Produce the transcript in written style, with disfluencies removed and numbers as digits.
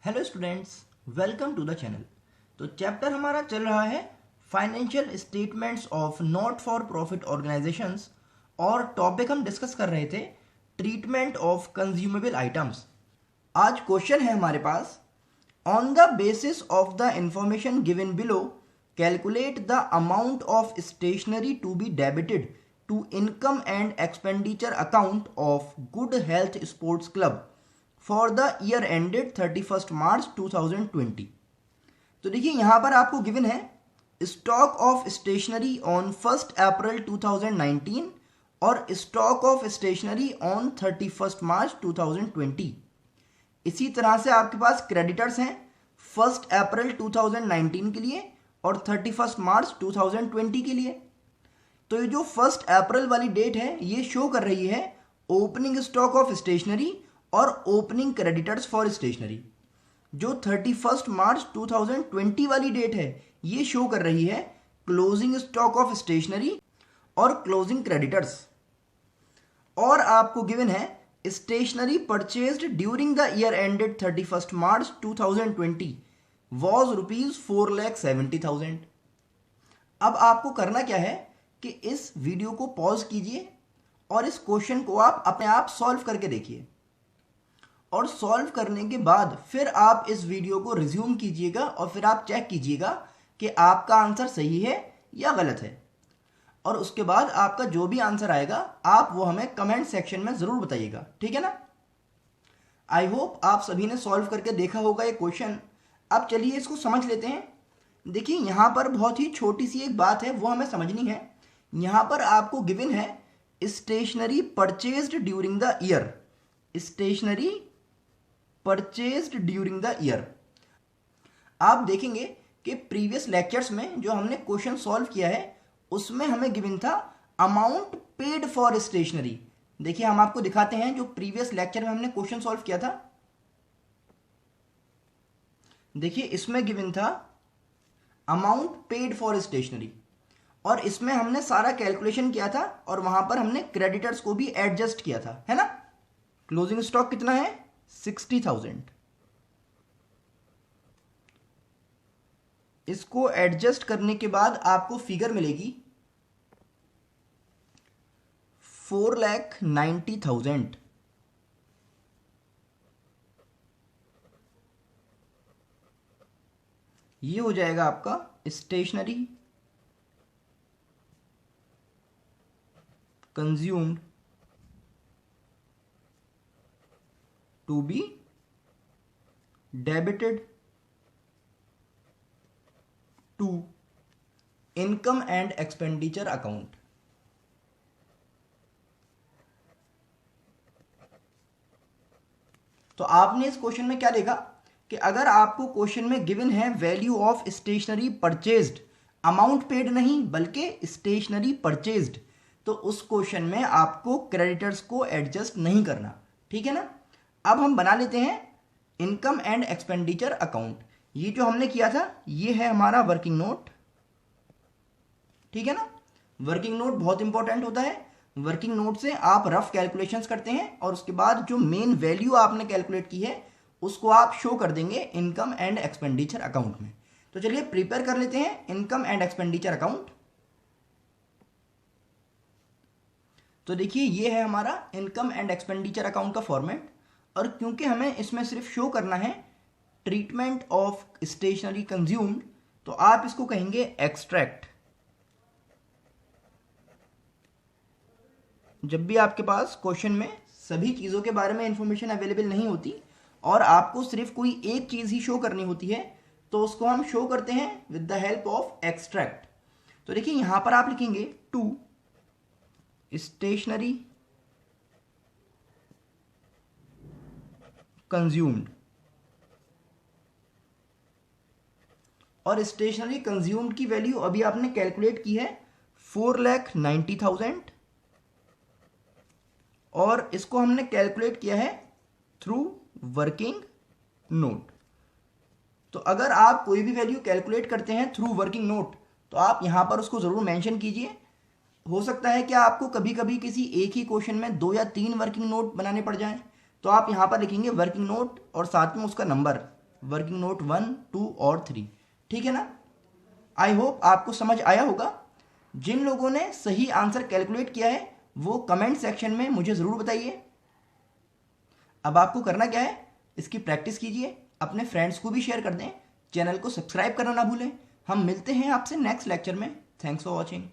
Hello students, welcome to the channel. तो chapter हमारा चल रहा है financial statements of not for profit organisations और टॉपिक हम डिस्कस कर रहे थे ट्रीटमेंट ऑफ कंज्यूमेबल आइटम्स। आज क्वेश्चन है हमारे पास, on the basis of the information given below calculate the amount of stationery to be debited to income and expenditure account of good health sports club for the year ended 31 March 2020। तो देखिए यहाँ पर आपको given है stock of stationery on 1 अप्रैल 2019 और stock of stationery on 31 March 2020। इसी तरह से आपके पास क्रेडिटर्स हैं 1 अप्रैल 2019 के लिए और 31 मार्च 2020 के लिए। तो ये जो 1 अप्रैल वाली डेट है ये शो कर रही है ओपनिंग स्टॉक ऑफ स्टेशनरी और ओपनिंग क्रेडिटर्स फॉर स्टेशनरी। जो 31 मार्च 2020 वाली डेट है ये शो कर रही है क्लोजिंग स्टॉक ऑफ स्टेशनरी और क्लोजिंग क्रेडिटर्स। और आपको गिवन है stationery purchased during the year ended 31 March 2020 was ₹4,70,000। अब आपको करना क्या है कि इस वीडियो को पॉज कीजिए और इस क्वेश्चन को आप अपने आप सॉल्व करके देखिए और सॉल्व करने के बाद फिर आप इस वीडियो को रिज्यूम कीजिएगा और फिर आप चेक कीजिएगा कि आपका आंसर सही है या गलत है। और उसके बाद आपका जो भी आंसर आएगा आप वो हमें कमेंट सेक्शन में ज़रूर बताइएगा, ठीक है ना। आई होप आप सभी ने सॉल्व करके देखा होगा ये क्वेश्चन। अब चलिए इसको समझ लेते हैं। देखिए यहाँ पर बहुत ही छोटी सी एक बात है वो हमें समझनी है। यहाँ पर आपको गिवन है stationery purchased during the year, stationery purchased during the year. आप देखेंगे कि प्रीवियस लेक्चर्स में जो हमने क्वेश्चन सॉल्व किया है उसमें हमें गिवन था अमाउंट पेड फॉर स्टेशनरी। देखिए हम आपको दिखाते हैं जो प्रीवियस लेक्चर में हमने क्वेश्चन सॉल्व किया था। देखिए इसमें गिवन था अमाउंट पेड फॉर स्टेशनरी और इसमें हमने सारा कैलकुलेशन किया था और वहां पर हमने क्रेडिटर्स को भी एडजस्ट किया था, है ना। क्लोजिंग स्टॉक कितना है 60,000। इसको एडजस्ट करने के बाद आपको फिगर मिलेगी 4,90,000। ये हो जाएगा आपका stationery consumed to be debited to income and expenditure account। तो आपने इस क्वेश्चन में क्या देखा कि अगर आपको क्वेश्चन में गिवन है value of stationery purchased, amount paid नहीं बल्कि स्टेशनरी परचेज्ड, तो उस क्वेश्चन में आपको क्रेडिटर्स को एडजस्ट नहीं करना, ठीक है ना। अब हम बना लेते हैं इनकम एंड एक्सपेंडिचर अकाउंट। ये जो हमने किया था ये है हमारा वर्किंग नोट, ठीक है ना। वर्किंग नोट बहुत इंपॉर्टेंट होता है। वर्किंग नोट से आप रफ कैलकुलेशंस करते हैं और उसके बाद जो मेन वैल्यू आपने कैलकुलेट की है उसको आप शो कर देंगे इनकम एंड एक्सपेंडिचर अकाउंट में। तो चलिए प्रिपेयर कर लेते हैं इनकम एंड एक्सपेंडिचर अकाउंट। तो देखिए ये है हमारा इनकम एंड एक्सपेंडिचर अकाउंट का फॉर्मेट और क्योंकि हमें इसमें सिर्फ शो करना है ट्रीटमेंट ऑफ स्टेशनरी कंज्यूम्ड तो आप इसको कहेंगे एक्सट्रैक्ट। जब भी आपके पास क्वेश्चन में सभी चीज़ों के बारे में इंफॉर्मेशन अवेलेबल नहीं होती और आपको सिर्फ कोई एक चीज़ ही शो करनी होती है तो उसको हम शो करते हैं with the help of extract. तो देखिए यहां पर आप लिखेंगे टू स्टेशनरी कंज्यूम्ड और स्टेशनरी कंज्यूम्ड की वैल्यू अभी आपने कैलकुलेट की है 4,90,000 और इसको हमने कैलकुलेट किया है थ्रू वर्किंग नोट। तो अगर आप कोई भी वैल्यू कैलकुलेट करते हैं थ्रू वर्किंग नोट तो आप यहां पर उसको जरूर मेंशन कीजिए। हो सकता है कि आपको कभी कभी किसी एक ही क्वेश्चन में 2 या 3 वर्किंग नोट बनाने पड़ जाएं तो आप यहाँ पर लिखेंगे वर्किंग नोट और साथ में उसका नंबर वर्किंग नोट 1, 2 और 3। ठीक है ना। आई होप आपको समझ आया होगा। जिन लोगों ने सही आंसर कैलकुलेट किया है वो कमेंट सेक्शन में मुझे ज़रूर बताइए। अब आपको करना क्या है, इसकी प्रैक्टिस कीजिए, अपने फ्रेंड्स को भी शेयर कर दें, चैनल को सब्सक्राइब करना ना भूलें। हम मिलते हैं आपसे नेक्स्ट लेक्चर में। Thanks for watching.